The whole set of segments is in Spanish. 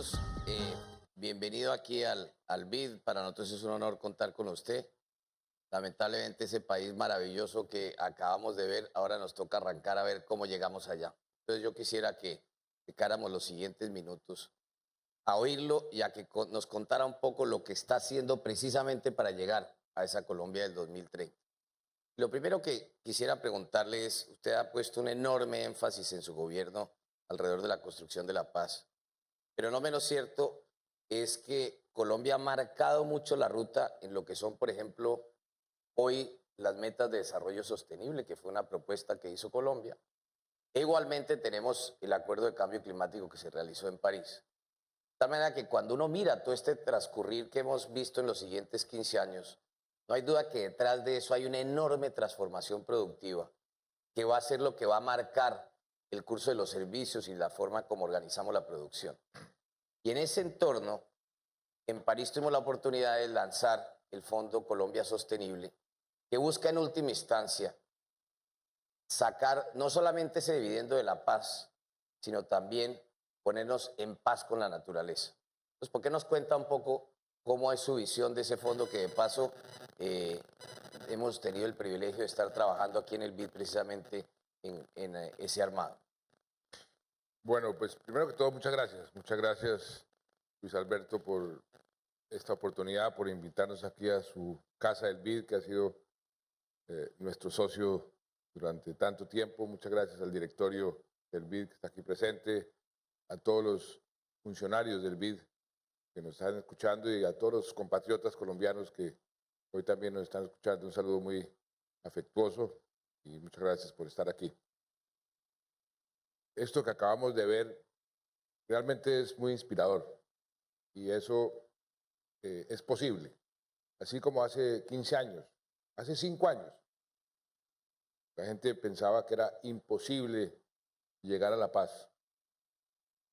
Carlos, bienvenido aquí al BID. Para nosotros es un honor contar con usted. Lamentablemente ese país maravilloso que acabamos de ver, ahora nos toca arrancar a ver cómo llegamos allá. Entonces yo quisiera que dedicáramos los siguientes minutos a oírlo y a que nos contara un poco lo que está haciendo precisamente para llegar a esa Colombia del 2030. Lo primero que quisiera preguntarle es, usted ha puesto un enorme énfasis en su gobierno alrededor de la construcción de la paz, pero no menos cierto es que Colombia ha marcado mucho la ruta en lo que son, por ejemplo, hoy las metas de desarrollo sostenible, que fue una propuesta que hizo Colombia. E igualmente tenemos el acuerdo de cambio climático que se realizó en París. De tal manera que cuando uno mira todo este transcurrir que hemos visto en los siguientes 15 años, no hay duda que detrás de eso hay una enorme transformación productiva que va a ser lo que va a marcar el curso de los servicios y la forma como organizamos la producción. Y en ese entorno, en París tuvimos la oportunidad de lanzar el Fondo Colombia Sostenible, que busca en última instancia sacar no solamente ese dividendo de la paz, sino también ponernos en paz con la naturaleza. Entonces, ¿por qué nos cuenta un poco cómo es su visión de ese fondo que de paso hemos tenido el privilegio de estar trabajando aquí en el BID precisamente en ese armado? Bueno, pues primero que todo, muchas gracias. Muchas gracias, Luis Alberto, por esta oportunidad, por invitarnos aquí a su casa del BID, que ha sido nuestro socio durante tanto tiempo. Muchas gracias al directorio del BID que está aquí presente, a todos los funcionarios del BID que nos están escuchando y a todos los compatriotas colombianos que hoy también nos están escuchando. Un saludo muy afectuoso y muchas gracias por estar aquí. Esto que acabamos de ver realmente es muy inspirador y eso es posible. Así como hace 15 años, hace 5 años, la gente pensaba que era imposible llegar a la paz.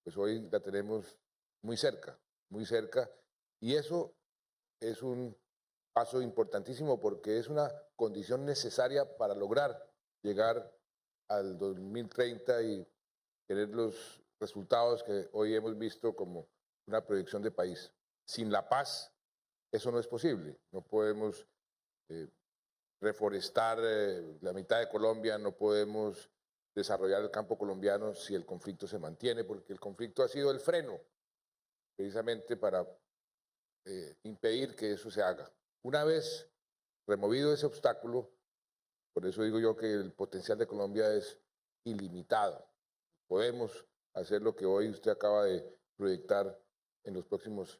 Pues hoy la tenemos muy cerca, y eso es un paso importantísimo porque es una condición necesaria para lograr llegar al 2030 y tener los resultados que hoy hemos visto como una proyección de país. Sin la paz, eso no es posible. No podemos reforestar la mitad de Colombia, no podemos desarrollar el campo colombiano si el conflicto se mantiene, porque el conflicto ha sido el freno precisamente para impedir que eso se haga. Una vez removido ese obstáculo, por eso digo yo que el potencial de Colombia es ilimitado. Podemos hacer lo que hoy usted acaba de proyectar en los próximos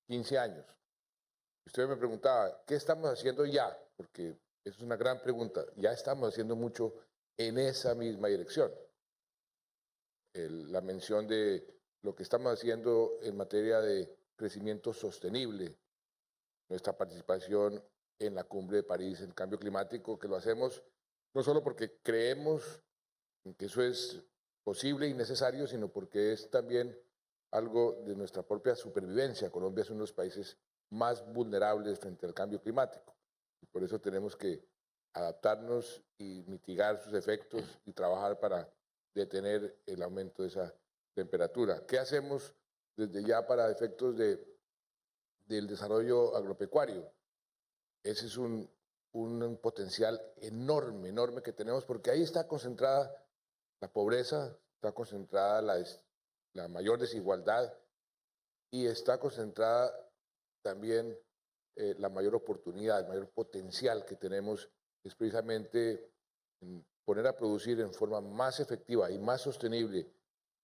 15 años. Usted me preguntaba, ¿qué estamos haciendo ya? Porque esa es una gran pregunta. Ya estamos haciendo mucho en esa misma dirección. La mención de lo que estamos haciendo en materia de crecimiento sostenible, nuestra participación en la Cumbre de París, en el cambio climático, que lo hacemos no solo porque creemos en que eso es posible y necesario, sino porque es también algo de nuestra propia supervivencia. Colombia es uno de los países más vulnerables frente al cambio climático. Y por eso tenemos que adaptarnos y mitigar sus efectos y trabajar para detener el aumento de esa temperatura. ¿Qué hacemos desde ya para efectos del desarrollo agropecuario? Ese es un potencial enorme, enorme que tenemos, porque ahí está concentrada la pobreza, está concentrada la mayor desigualdad y está concentrada también la mayor oportunidad, el mayor potencial que tenemos es precisamente en poner a producir en forma más efectiva y más sostenible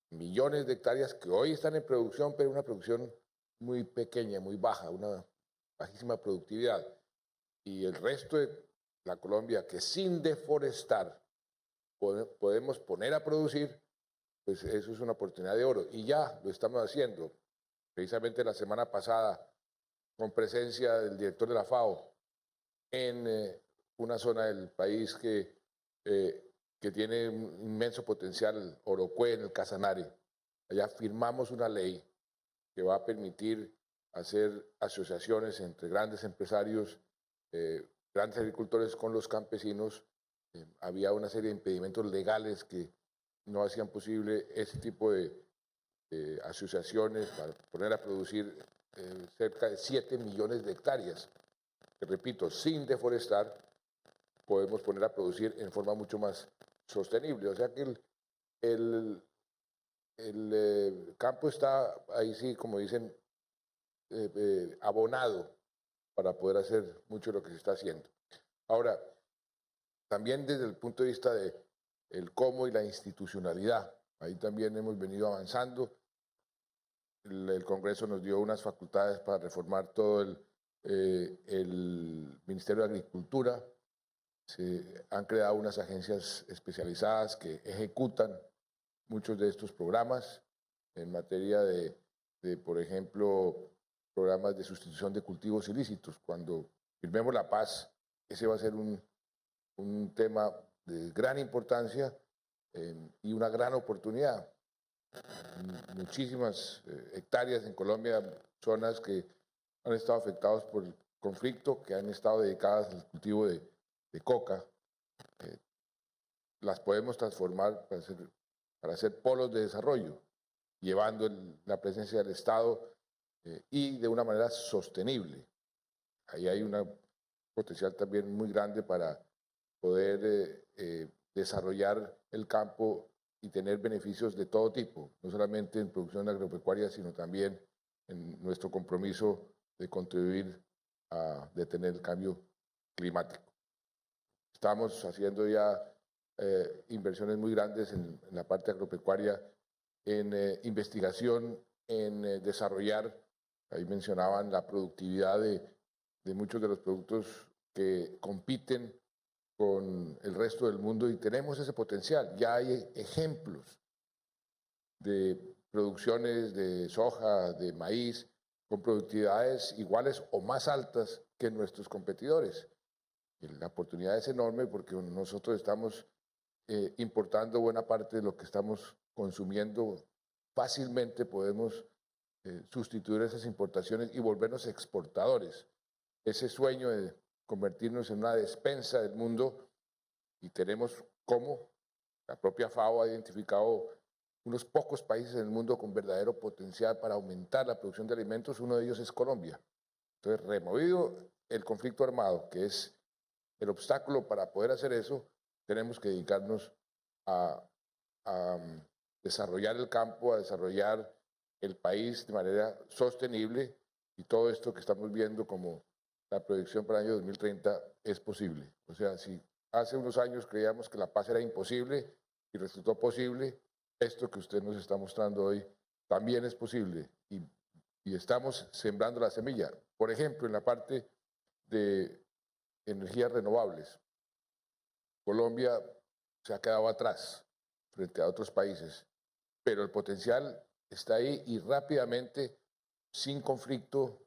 millones de hectáreas que hoy están en producción, pero una producción muy pequeña, muy baja, una bajísima productividad. Y el resto de la Colombia que sin deforestar podemos poner a producir, pues eso es una oportunidad de oro. Y ya lo estamos haciendo. Precisamente la semana pasada, con presencia del director de la FAO, en una zona del país que tiene un inmenso potencial, Orocué, en el Casanare. Allá firmamos una ley que va a permitir hacer asociaciones entre grandes empresarios, grandes agricultores con los campesinos. Había una serie de impedimentos legales que no hacían posible ese tipo de asociaciones para poner a producir cerca de 7 millones de hectáreas. Que, repito, sin deforestar, podemos poner a producir en forma mucho más sostenible. O sea que el campo está ahí, sí, como dicen, abonado para poder hacer mucho de lo que se está haciendo. Ahora, también desde el punto de vista de el cómo y la institucionalidad, ahí también hemos venido avanzando. El Congreso nos dio unas facultades para reformar todo el Ministerio de Agricultura. Se han creado unas agencias especializadas que ejecutan muchos de estos programas en materia por ejemplo, programas de sustitución de cultivos ilícitos. Cuando firmemos la paz, ese va a ser un tema de gran importancia y una gran oportunidad. Muchísimas hectáreas en Colombia, zonas que han estado afectadas por el conflicto, que han estado dedicadas al cultivo de coca, las podemos transformar para hacer polos de desarrollo, llevando la presencia del Estado y de una manera sostenible. Ahí hay un potencial también muy grande para poder desarrollar el campo y tener beneficios de todo tipo, no solamente en producción agropecuaria, sino también en nuestro compromiso de contribuir a detener el cambio climático. Estamos haciendo ya inversiones muy grandes en la parte agropecuaria, en investigación, en desarrollar, ahí mencionaban la productividad de muchos de los productos que compiten con el resto del mundo y tenemos ese potencial. Ya hay ejemplos de producciones de soja, de maíz, con productividades iguales o más altas que nuestros competidores. Y la oportunidad es enorme porque nosotros estamos importando buena parte de lo que estamos consumiendo. Fácilmente podemos sustituir esas importaciones y volvernos exportadores. Ese sueño de convertirnos en una despensa del mundo, y tenemos como la propia FAO ha identificado unos pocos países en el mundo con verdadero potencial para aumentar la producción de alimentos, uno de ellos es Colombia. Entonces, removido el conflicto armado, que es el obstáculo para poder hacer eso, tenemos que dedicarnos a desarrollar el campo, a desarrollar el país de manera sostenible, y todo esto que estamos viendo como la proyección para el año 2030 es posible. O sea, si hace unos años creíamos que la paz era imposible y resultó posible, esto que usted nos está mostrando hoy también es posible y estamos sembrando la semilla. Por ejemplo, en la parte de energías renovables, Colombia se ha quedado atrás frente a otros países, pero el potencial está ahí y rápidamente, sin conflicto,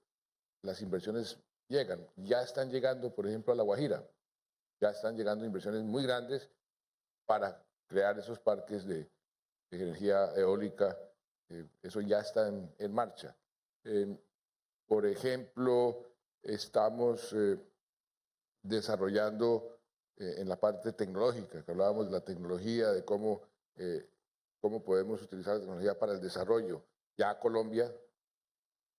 las inversiones llegan. Ya están llegando, por ejemplo, a La Guajira. Ya están llegando inversiones muy grandes para crear esos parques de energía eólica. Eso ya está en marcha. Por ejemplo, estamos desarrollando en la parte tecnológica, que hablábamos de la tecnología, de cómo podemos utilizar la tecnología para el desarrollo. Ya Colombia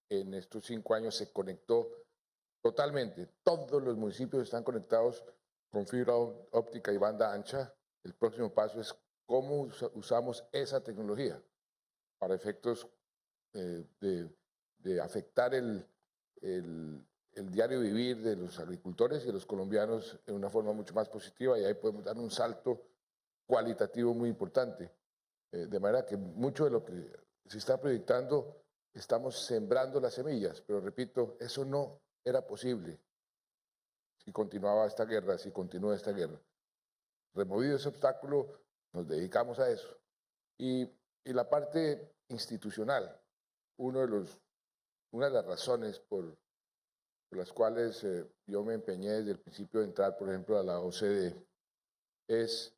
en estos 5 años se conectó totalmente. Todos los municipios están conectados con fibra óptica y banda ancha. El próximo paso es cómo usamos esa tecnología para efectos de afectar el diario vivir de los agricultores y de los colombianos en una forma mucho más positiva, y ahí podemos dar un salto cualitativo muy importante. De manera que mucho de lo que se está proyectando, estamos sembrando las semillas, pero repito, eso no era posible si continuaba esta guerra, si continúa esta guerra. Removido ese obstáculo, nos dedicamos a eso. Y la parte institucional, una de las razones por las cuales yo me empeñé desde el principio de entrar, por ejemplo, a la OCDE, es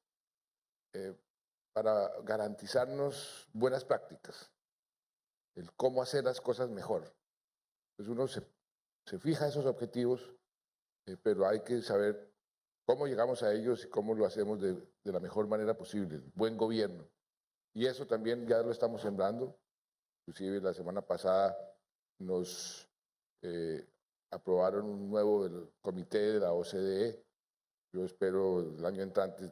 para garantizarnos buenas prácticas, el cómo hacer las cosas mejor. Entonces uno se fija esos objetivos, pero hay que saber cómo llegamos a ellos y cómo lo hacemos de la mejor manera posible, buen gobierno. Y eso también ya lo estamos sembrando. Inclusive la semana pasada nos aprobaron un nuevo comité de la OCDE. Yo espero el año entrante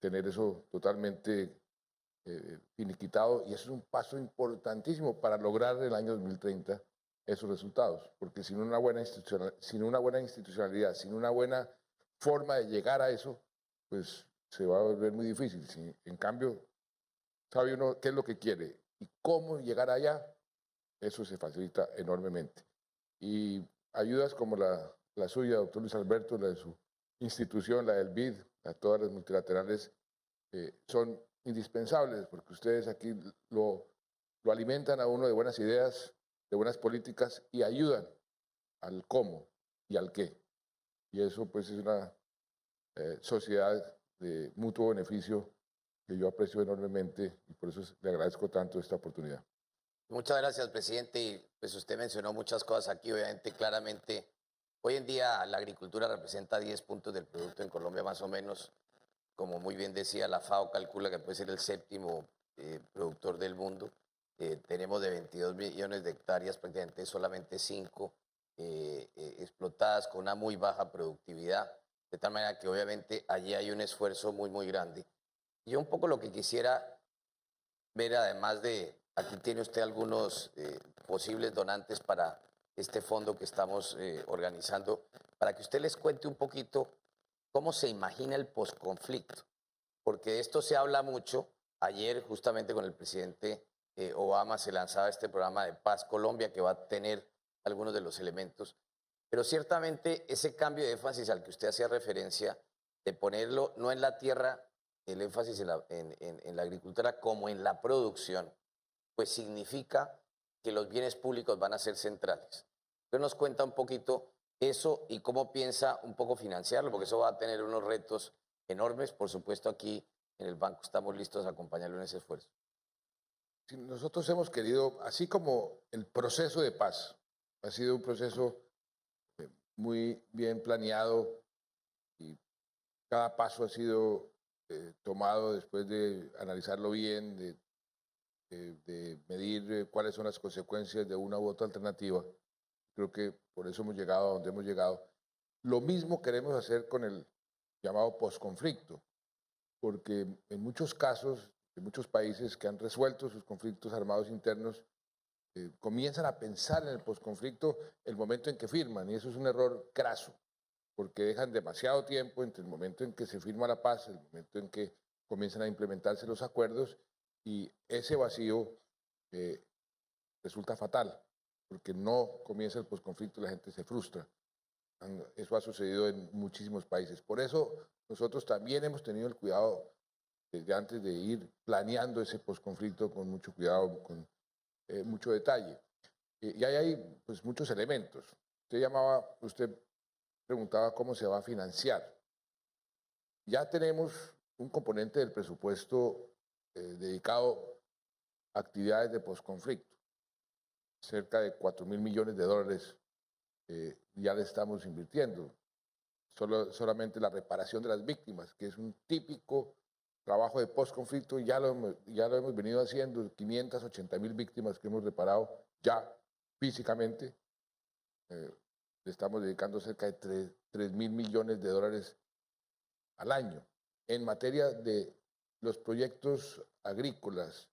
tener eso totalmente finiquitado, y eso es un paso importantísimo para lograr el año 2030 esos resultados, porque sin una buena institucionalidad, sin una buena forma de llegar a eso, pues se va a volver muy difícil. Si, en cambio, sabe uno qué es lo que quiere y cómo llegar allá, eso se facilita enormemente. Y ayudas como la suya, doctor Luis Alberto, la de su institución, la del BID, a todas las multilaterales, son indispensables, porque ustedes aquí lo alimentan a uno de buenas ideas, de buenas políticas, y ayudan al cómo y al qué. Y eso pues es una sociedad de mutuo beneficio que yo aprecio enormemente, y por eso le agradezco tanto esta oportunidad. Muchas gracias, presidente. Y pues usted mencionó muchas cosas aquí, obviamente, claramente. Hoy en día la agricultura representa 10 puntos del producto en Colombia, más o menos. Como muy bien decía, la FAO calcula que puede ser el séptimo productor del mundo. Tenemos de 22 millones de hectáreas, prácticamente solamente 5 explotadas con una muy baja productividad. De tal manera que obviamente allí hay un esfuerzo muy, muy grande. Yo un poco lo que quisiera ver, además de, aquí tiene usted algunos posibles donantes para este fondo que estamos organizando, para que usted les cuente un poquito cómo se imagina el posconflicto, porque de esto se habla mucho. Ayer justamente con el presidente Obama se lanzaba este programa de Paz Colombia, que va a tener algunos de los elementos, pero ciertamente ese cambio de énfasis al que usted hacía referencia, de ponerlo no en la tierra, el énfasis en la agricultura como en la producción, pues significa que los bienes públicos van a ser centrales. Usted nos cuenta un poquito eso y cómo piensa un poco financiarlo, porque eso va a tener unos retos enormes. Por supuesto, aquí en el banco estamos listos a acompañarlo en ese esfuerzo. Sí, nosotros hemos querido, así como el proceso de paz ha sido un proceso muy bien planeado, y cada paso ha sido tomado después de analizarlo bien, de medir cuáles son las consecuencias de una u otra alternativa. Creo que por eso hemos llegado a donde hemos llegado. Lo mismo queremos hacer con el llamado posconflicto, porque en muchos casos, en muchos países que han resuelto sus conflictos armados internos, comienzan a pensar en el posconflicto el momento en que firman, y eso es un error craso, porque dejan demasiado tiempo entre el momento en que se firma la paz, el momento en que comienzan a implementarse los acuerdos, y ese vacío resulta fatal, porque no comienza el posconflicto y la gente se frustra. Eso ha sucedido en muchísimos países. Por eso nosotros también hemos tenido el cuidado desde antes de ir planeando ese posconflicto con mucho cuidado, con mucho detalle. Y ahí hay pues muchos elementos. Usted preguntaba cómo se va a financiar. Ya tenemos un componente del presupuesto dedicado a actividades de posconflicto. Cerca de 4.000 millones de dólares ya le estamos invirtiendo. Solamente la reparación de las víctimas, que es un típico trabajo de posconflicto, ya lo hemos venido haciendo. 580.000 víctimas que hemos reparado ya físicamente. Le estamos dedicando cerca de 3.000 millones de dólares al año. En materia de los proyectos agrícolas,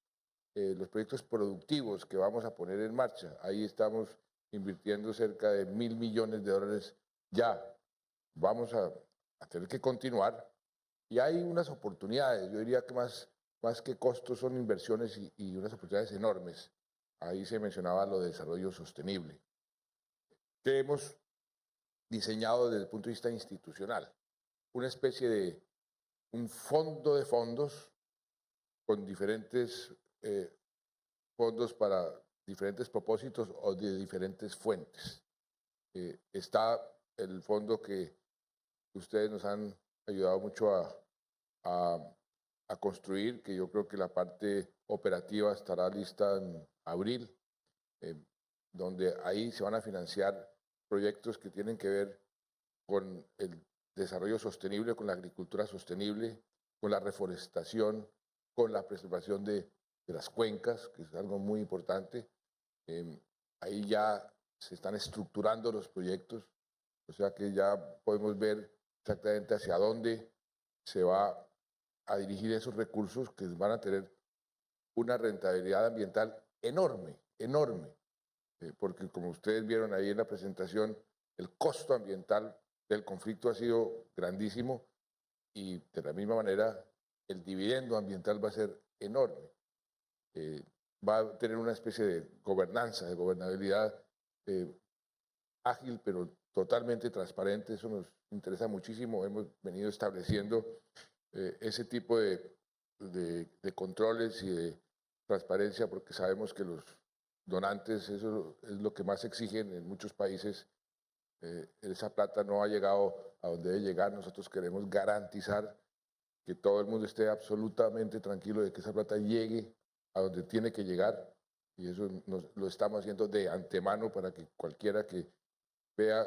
los proyectos productivos que vamos a poner en marcha, ahí estamos invirtiendo cerca de 1.000 millones de dólares ya. Vamos a tener que continuar, y hay unas oportunidades. Yo diría que más que costos son inversiones y unas oportunidades enormes. Ahí se mencionaba lo de desarrollo sostenible, que hemos diseñado desde el punto de vista institucional, una especie de un fondo de fondos con diferentes fondos para diferentes propósitos o de diferentes fuentes. Está el fondo que ustedes nos han ayudado mucho a construir, que yo creo que la parte operativa estará lista en abril, donde ahí se van a financiar proyectos que tienen que ver con el desarrollo sostenible, con la agricultura sostenible, con la reforestación, con la preservación de de las cuencas, que es algo muy importante. Ahí ya se están estructurando los proyectos, o sea que ya podemos ver exactamente hacia dónde se va a dirigir esos recursos que van a tener una rentabilidad ambiental enorme, enorme, porque como ustedes vieron ahí en la presentación, el costo ambiental del conflicto ha sido grandísimo y de la misma manera el dividendo ambiental va a ser enorme. Va a tener una especie de gobernanza, de gobernabilidad ágil, pero totalmente transparente. Eso nos interesa muchísimo. Hemos venido estableciendo ese tipo de controles y de transparencia porque sabemos que los donantes, eso es lo que más exigen en muchos países. Esa plata no ha llegado a donde debe llegar. Nosotros queremos garantizar que todo el mundo esté absolutamente tranquilo de que esa plata llegue a donde tiene que llegar, y eso lo estamos haciendo de antemano para que cualquiera que vea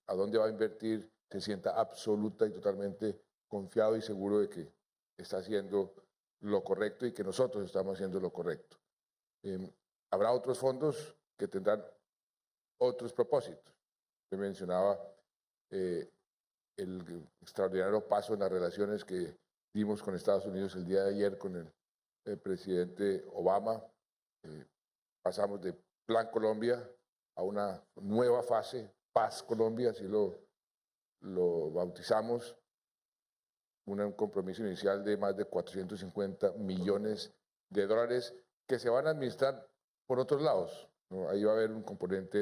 a dónde va a invertir se sienta absoluta y totalmente confiado y seguro de que está haciendo lo correcto y que nosotros estamos haciendo lo correcto. Habrá otros fondos que tendrán otros propósitos. Usted mencionaba el extraordinario paso en las relaciones que dimos con Estados Unidos el día de ayer con el presidente Obama. Pasamos de Plan Colombia a una nueva fase, Paz Colombia, así lo bautizamos, un compromiso inicial de más de 450 millones de dólares que se van a administrar por otros lados, ¿no? Ahí va a haber un componente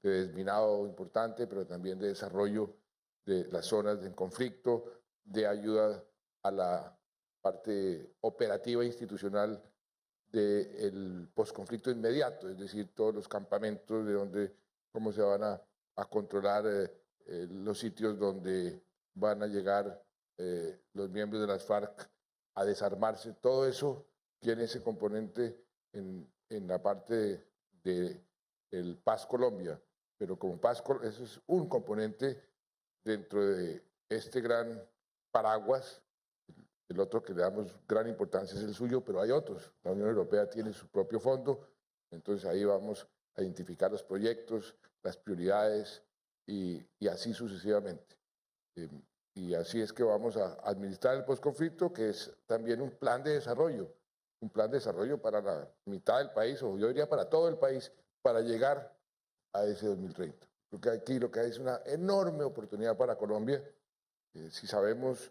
de desminado importante, pero también de desarrollo de las zonas en conflicto, de ayuda a la parte operativa e institucional del posconflicto inmediato, es decir, todos los campamentos de donde, cómo se van a controlar los sitios donde van a llegar los miembros de las FARC a desarmarse. Todo eso tiene ese componente en la parte del Paz Colombia, pero como eso es un componente dentro de este gran paraguas. El otro que le damos gran importancia es el suyo, pero hay otros. La Unión Europea tiene su propio fondo, entonces ahí vamos a identificar los proyectos, las prioridades y así sucesivamente. Y así es que vamos a administrar el posconflicto, que es también un plan de desarrollo para la mitad del país, o yo diría para todo el país, para llegar a ese 2030. Creo que aquí lo que hay es una enorme oportunidad para Colombia, si sabemos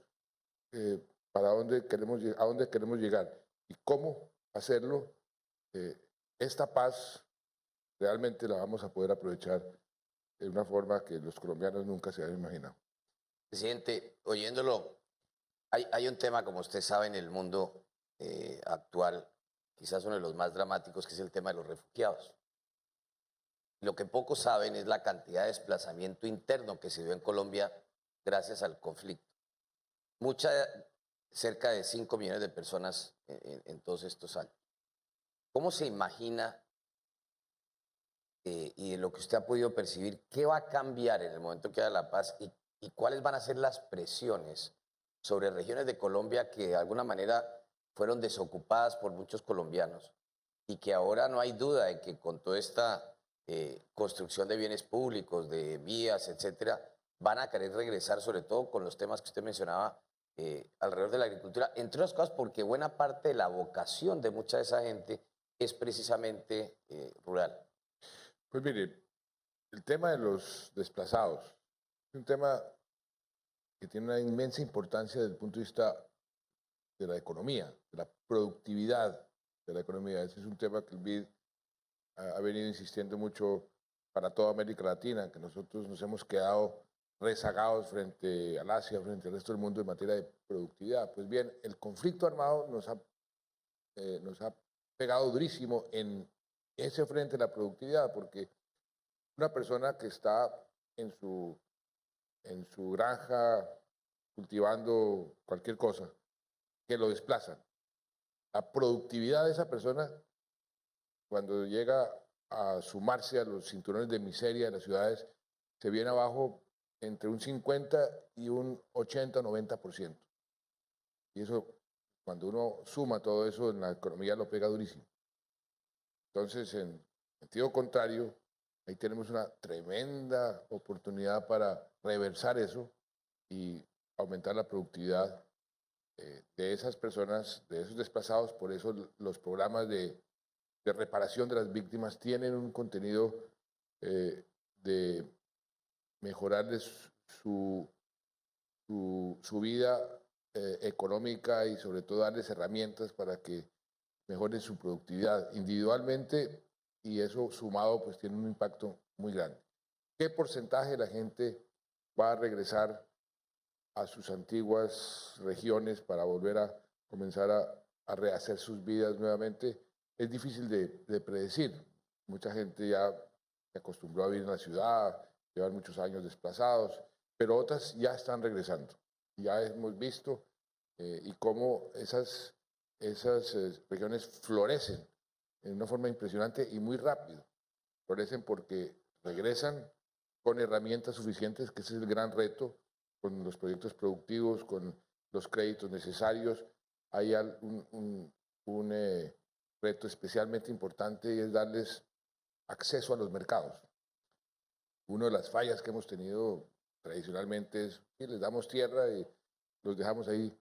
a dónde queremos llegar y cómo hacerlo. Esta paz realmente la vamos a poder aprovechar de una forma que los colombianos nunca se habían imaginado. Presidente, oyéndolo, hay un tema, como usted sabe, en el mundo actual, quizás uno de los más dramáticos, que es el tema de los refugiados. Lo que pocos saben es la cantidad de desplazamiento interno que se dio en Colombia gracias al conflicto. Cerca de 5 millones de personas en todos estos años. ¿Cómo se imagina y de lo que usted ha podido percibir, qué va a cambiar en el momento que haya la paz y cuáles van a ser las presiones sobre regiones de Colombia que de alguna manera fueron desocupadas por muchos colombianos y que ahora no hay duda de que con toda esta construcción de bienes públicos, de vías, etcétera, van a querer regresar, sobre todo con los temas que usted mencionaba alrededor de la agricultura, entre otras cosas porque buena parte de la vocación de mucha de esa gente es precisamente rural? Pues mire, el tema de los desplazados es un tema que tiene una inmensa importancia desde el punto de vista de la economía, de la productividad de la economía. Ese es un tema que el BID ha venido insistiendo mucho para toda América Latina, que nosotros nos hemos quedado rezagados frente al Asia, frente al resto del mundo en materia de productividad. Pues bien, el conflicto armado nos ha pegado durísimo en ese frente de la productividad, porque una persona que está en su granja cultivando cualquier cosa, que lo desplazan, la productividad de esa persona, cuando llega a sumarse a los cinturones de miseria de las ciudades, se viene abajo entre un 50 y un 80 o 90%. Y eso cuando uno suma todo eso en la economía lo pega durísimo. Entonces, en sentido contrario, ahí tenemos una tremenda oportunidad para reversar eso y aumentar la productividad de esas personas, de esos desplazados. Por eso los programas de reparación de las víctimas tienen un contenido de mejorarles su vida económica y sobre todo darles herramientas para que mejoren su productividad individualmente, y eso sumado pues tiene un impacto muy grande. ¿Qué porcentaje de la gente va a regresar a sus antiguas regiones para volver a comenzar a rehacer sus vidas nuevamente? Es difícil de predecir. Mucha gente ya se acostumbró a vivir en la ciudad, llevan muchos años desplazados, pero otras ya están regresando. Ya hemos visto y cómo esas regiones florecen en una forma impresionante y muy rápido. Florecen porque regresan con herramientas suficientes, que ese es el gran reto, con los proyectos productivos, con los créditos necesarios. Hay un reto especialmente importante y es darles acceso a los mercados. Una de las fallas que hemos tenido tradicionalmente es que les damos tierra y los dejamos ahí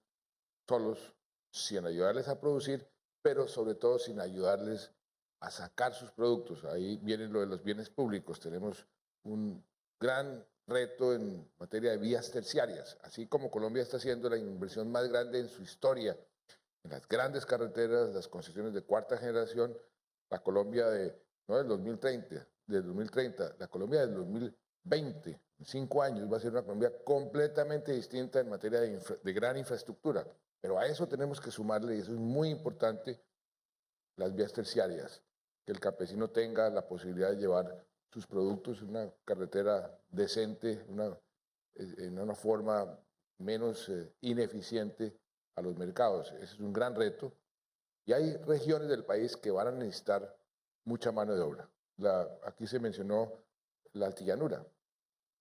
solos, sin ayudarles a producir, pero sobre todo sin ayudarles a sacar sus productos. Ahí viene lo de los bienes públicos. Tenemos un gran reto en materia de vías terciarias, así como Colombia está haciendo la inversión más grande en su historia en las grandes carreteras, las concesiones de cuarta generación. La Colombia no del 2030, la Colombia del 2020, en 5 años, va a ser una Colombia completamente distinta en materia de gran infraestructura. Pero a eso tenemos que sumarle, y eso es muy importante, las vías terciarias, que el campesino tenga la posibilidad de llevar sus productos en una carretera decente, en una forma menos ineficiente a los mercados. Ese es un gran reto. Y hay regiones del país que van a necesitar mucha mano de obra. Aquí se mencionó la altillanura. El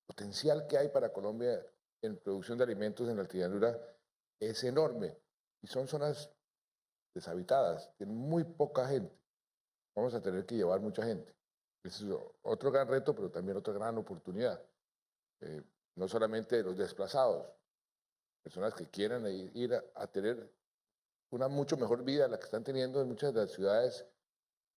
potencial que hay para Colombia en producción de alimentos en la altillanura es enorme. Y son zonas deshabitadas, tienen muy poca gente. Vamos a tener que llevar mucha gente. Ese es otro gran reto, pero también otra gran oportunidad. No solamente de los desplazados, personas que quieran ir a tener una mucho mejor vida de la que están teniendo en muchas de las ciudades,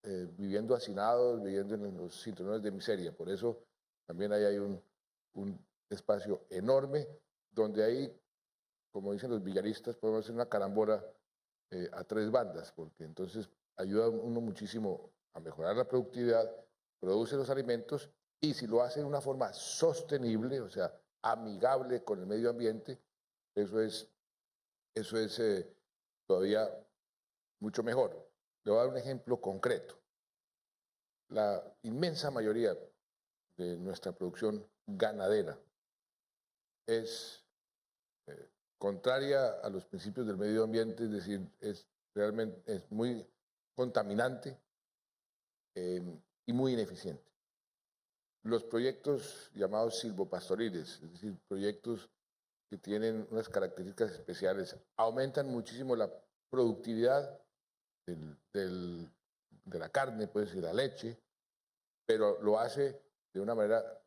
viviendo hacinados, viviendo en los cinturones de miseria. Por eso también ahí hay un espacio enorme donde ahí, como dicen los villaristas, podemos hacer una carambola a 3 bandas, porque entonces ayuda uno muchísimo a mejorar la productividad, produce los alimentos, y si lo hace de una forma sostenible, o sea, amigable con el medio ambiente, eso es todavía mucho mejor. Le voy a dar un ejemplo concreto. La inmensa mayoría de nuestra producción ganadera es contraria a los principios del medio ambiente, es decir, realmente es muy contaminante y muy ineficiente. Los proyectos llamados silvopastoriles, es decir, proyectos que tienen unas características especiales, aumentan muchísimo la productividad de la carne, pues, y la leche, pero lo hace de una manera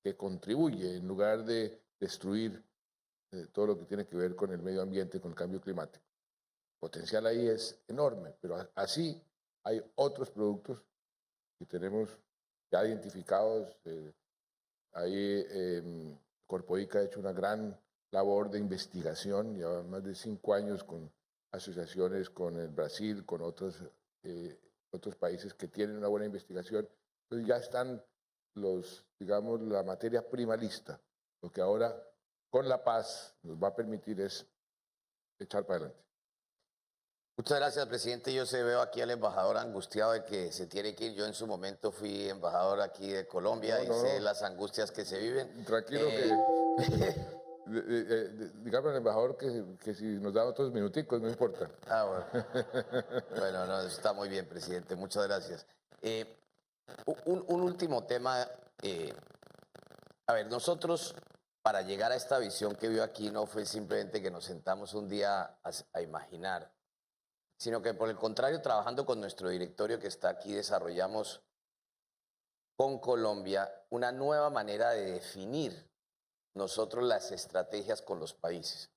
que contribuye, en lugar de destruir todo lo que tiene que ver con el medio ambiente, con el cambio climático. El potencial ahí es enorme, pero así hay otros productos que tenemos ya identificados. Ahí Corpoica ha hecho una gran labor de investigación, lleva más de 5 años con asociaciones con el Brasil, con otros países que tienen una buena investigación. Entonces ya están digamos, la materia prima lista. Lo que ahora con la paz nos va a permitir es echar para adelante. Muchas gracias, presidente. Yo veo aquí al embajador angustiado de que se tiene que ir. Yo en su momento fui embajador aquí de Colombia y sé las angustias que se viven. Tranquilo digamos al embajador que si nos da otros minuticos, no importa. Ah, bueno. Bueno, no, está muy bien, presidente. Muchas gracias. Un último tema. A ver, nosotros para llegar a esta visión que vio aquí no fue simplemente que nos sentamos un día a imaginar, sino que por el contrario, trabajando con nuestro directorio que está aquí, desarrollamos con Colombia una nueva manera de definir nosotros las estrategias con los países.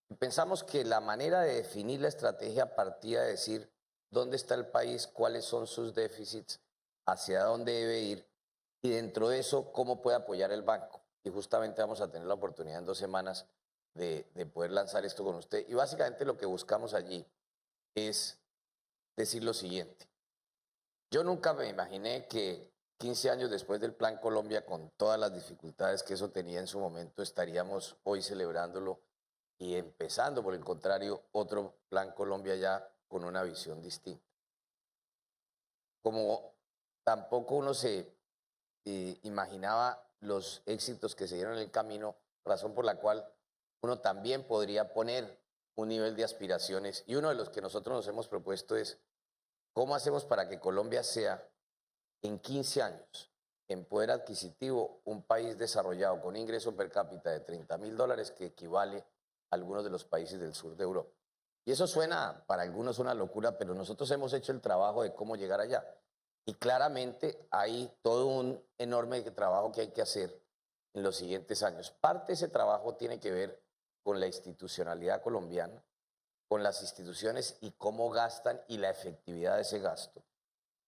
Y pensamos que la manera de definir la estrategia partía de decir dónde está el país, cuáles son sus déficits, hacia dónde debe ir y dentro de eso cómo puede apoyar el banco. Y justamente vamos a tener la oportunidad en 2 semanas de poder lanzar esto con usted. Y básicamente lo que buscamos allí es decir lo siguiente. Yo nunca me imaginé que 15 años después del Plan Colombia, con todas las dificultades que eso tenía en su momento, estaríamos hoy celebrándolo y empezando, por el contrario, otro Plan Colombia ya con una visión distinta. Como tampoco uno se imaginaba los éxitos que se dieron en el camino, razón por la cual uno también podría poner un nivel de aspiraciones. Y uno de los que nosotros nos hemos propuesto es cómo hacemos para que Colombia sea en 15 años en poder adquisitivo un país desarrollado con ingreso per cápita de $30.000 que equivale a algunos de los países del sur de Europa. Y eso suena para algunos una locura, pero nosotros hemos hecho el trabajo de cómo llegar allá. Y claramente hay todo un enorme trabajo que hay que hacer en los siguientes años. Parte de ese trabajo tiene que ver con la institucionalidad colombiana, con las instituciones y cómo gastan y la efectividad de ese gasto.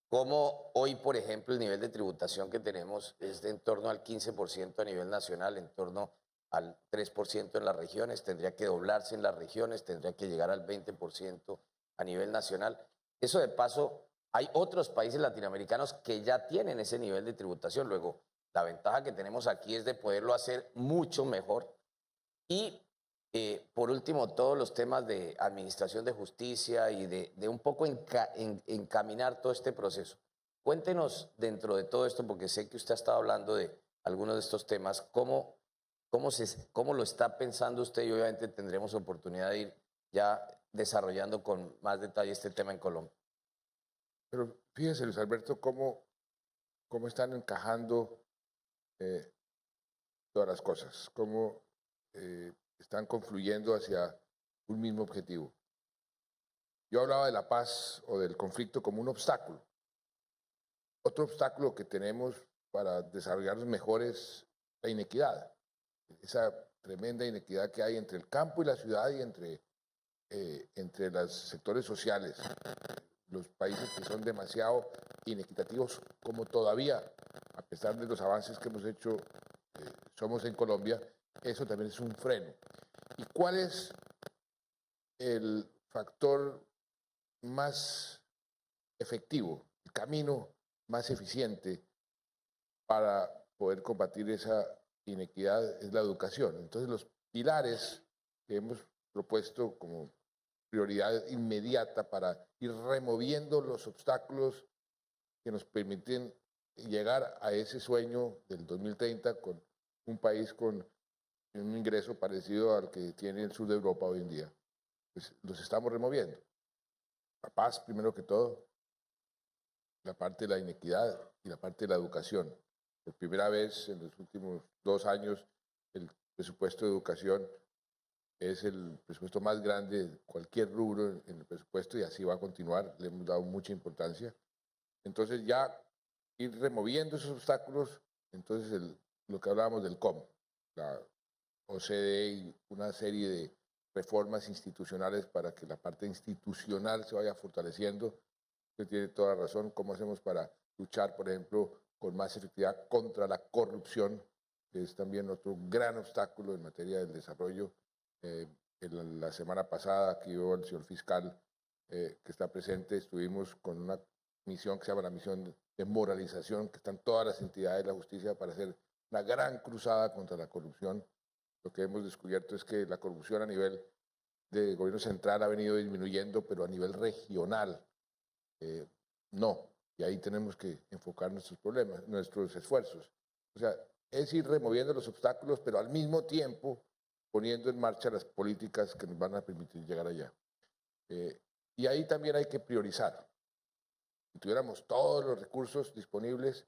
Como hoy, por ejemplo, el nivel de tributación que tenemos es de en torno al 15% a nivel nacional, en torno al 3% en las regiones, tendría que doblarse en las regiones, tendría que llegar al 20% a nivel nacional. Eso de paso, hay otros países latinoamericanos que ya tienen ese nivel de tributación. Luego, la ventaja que tenemos aquí es de poderlo hacer mucho mejor. Y por último, todos los temas de administración de justicia y de un poco encaminar todo este proceso. Cuéntenos dentro de todo esto, porque sé que usted ha estado hablando de algunos de estos temas, cómo lo está pensando usted y obviamente tendremos oportunidad de ir ya desarrollando con más detalle este tema en Colombia. Pero fíjese, Luis Alberto, cómo están encajando eh, todas las cosas, cómo están confluyendo hacia un mismo objetivo. Yo hablaba de la paz o del conflicto como un obstáculo. Otro obstáculo que tenemos para desarrollarnos mejor es la inequidad, esa tremenda inequidad que hay entre el campo y la ciudad y entre los sectores sociales. Los países que son demasiado inequitativos, como todavía, a pesar de los avances que hemos hecho, somos en Colombia, eso también es un freno. ¿Y cuál es el factor más efectivo, el camino más eficiente para poder combatir esa inequidad? Es la educación. Entonces, los pilares que hemos propuesto como prioridad inmediata para ir removiendo los obstáculos que nos permiten llegar a ese sueño del 2030 con un país con un ingreso parecido al que tiene el sur de Europa hoy en día. Pues los estamos removiendo. La paz, primero que todo, la parte de la inequidad y la parte de la educación. Por primera vez en los últimos 2 años, el presupuesto de educación es el presupuesto más grande de cualquier rubro en el presupuesto y así va a continuar. Le hemos dado mucha importancia. Entonces ya ir removiendo esos obstáculos, entonces lo que hablábamos del COM, la OCDE y una serie de reformas institucionales para que la parte institucional se vaya fortaleciendo. Usted tiene toda la razón. ¿Cómo hacemos para luchar, por ejemplo, con más efectividad contra la corrupción, que es también otro gran obstáculo en materia del desarrollo? La semana pasada, aquí hubo el señor fiscal que está presente, estuvimos con una misión que se llama la misión de moralización, que están todas las entidades de la justicia para hacer una gran cruzada contra la corrupción. Lo que hemos descubierto es que la corrupción a nivel de gobierno central ha venido disminuyendo, pero a nivel regional no. Y ahí tenemos que enfocar nuestros problemas, nuestros esfuerzos. O sea, es ir removiendo los obstáculos, pero al mismo tiempo poniendo en marcha las políticas que nos van a permitir llegar allá. Y ahí también hay que priorizar. Si tuviéramos todos los recursos disponibles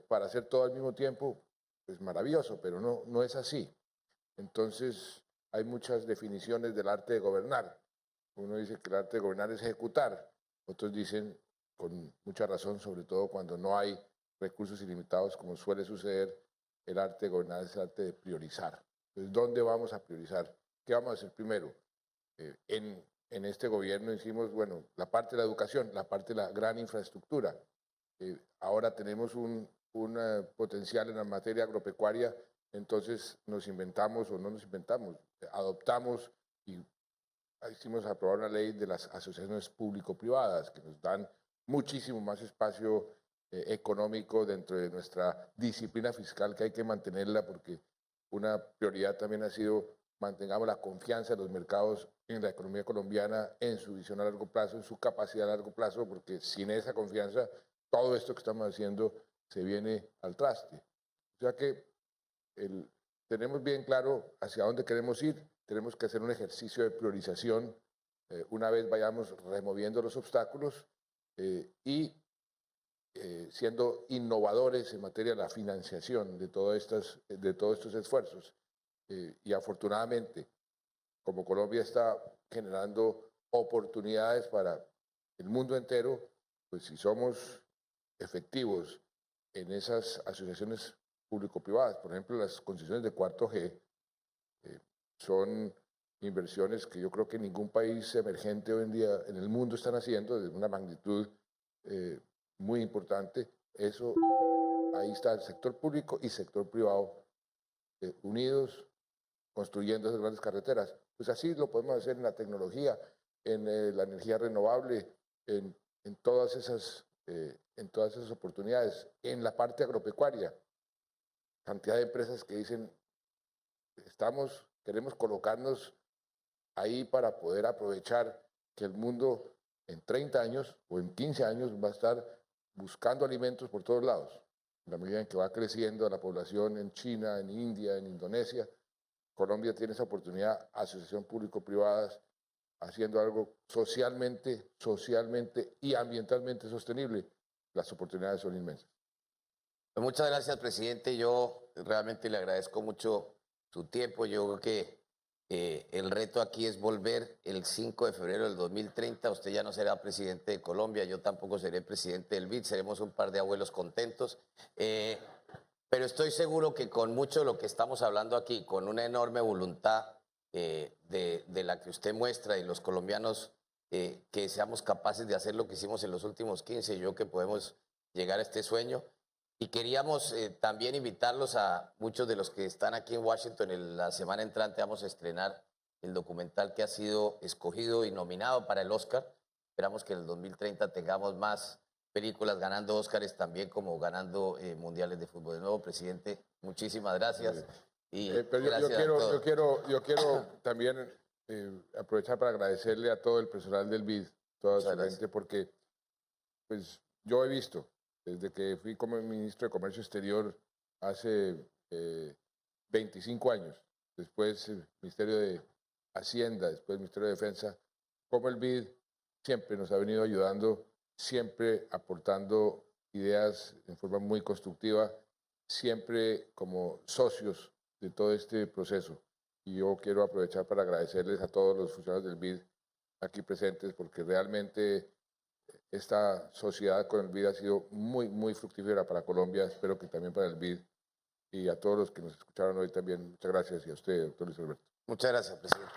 para hacer todo al mismo tiempo, pues maravilloso, pero no es así. Entonces, hay muchas definiciones del arte de gobernar. Uno dice que el arte de gobernar es ejecutar, otros dicen, con mucha razón, sobre todo cuando no hay recursos ilimitados, como suele suceder, el arte de gobernar es el arte de priorizar. Entonces, ¿dónde vamos a priorizar? ¿Qué vamos a hacer primero? En este gobierno hicimos, bueno, la parte de la educación, la parte de la gran infraestructura. Ahora tenemos un potencial en la materia agropecuaria, entonces nos inventamos o no nos inventamos, adoptamos y hicimos aprobar una ley de las asociaciones público-privadas que nos dan muchísimo más espacio económico dentro de nuestra disciplina fiscal, que hay que mantenerla porque una prioridad también ha sido mantengamos la confianza de los mercados en la economía colombiana, en su visión a largo plazo, en su capacidad a largo plazo, porque sin esa confianza todo esto que estamos haciendo se viene al traste. O sea que tenemos bien claro hacia dónde queremos ir, tenemos que hacer un ejercicio de priorización una vez vayamos removiendo los obstáculos y siendo innovadores en materia de la financiación de todos estos esfuerzos. Y afortunadamente, como Colombia está generando oportunidades para el mundo entero, pues si somos efectivos en esas asociaciones público-privadas, por ejemplo, las concesiones de cuarto G, son inversiones que yo creo que ningún país emergente hoy en día en el mundo están haciendo de una magnitud muy importante. Eso, ahí está el sector público y sector privado unidos, construyendo esas grandes carreteras. Pues así lo podemos hacer en la tecnología, en la energía renovable, en todas esas oportunidades. En la parte agropecuaria, cantidad de empresas que dicen, queremos colocarnos ahí para poder aprovechar que el mundo en 30 años o en 15 años va a estar buscando alimentos por todos lados. En la medida en que va creciendo la población en China, en India, en Indonesia, Colombia tiene esa oportunidad, asociación público-privadas, haciendo algo socialmente y ambientalmente sostenible. Las oportunidades son inmensas. Pues muchas gracias, presidente. Yo realmente le agradezco mucho su tiempo. Yo creo que el reto aquí es volver el 5 de febrero del 2030. Usted ya no será presidente de Colombia, yo tampoco seré presidente del BID. Seremos un par de abuelos contentos. Pero estoy seguro que con mucho de lo que estamos hablando aquí, con una enorme voluntad de la que usted muestra y los colombianos, que seamos capaces de hacer lo que hicimos en los últimos 15, yo que podemos llegar a este sueño. Y queríamos también invitarlos a muchos de los que están aquí en Washington. En la semana entrante vamos a estrenar el documental que ha sido escogido y nominado para el Oscar. Esperamos que en el 2030 tengamos más películas ganando Óscares también como ganando mundiales de fútbol. De nuevo, presidente, muchísimas gracias. Y pero gracias yo quiero también aprovechar para agradecerle a todo el personal del BID, toda su gente, porque pues, yo he visto, desde que fui como ministro de Comercio Exterior hace 25 años, después el Ministerio de Hacienda, después el Ministerio de Defensa, como el BID siempre nos ha venido ayudando, siempre aportando ideas en forma muy constructiva, siempre como socios de todo este proceso. Y yo quiero aprovechar para agradecerles a todos los funcionarios del BID aquí presentes, porque realmente esta sociedad con el BID ha sido muy fructífera para Colombia, espero que también para el BID. Y a todos los que nos escucharon hoy también, muchas gracias. Y a usted, doctor Luis Alberto. Muchas gracias, presidente.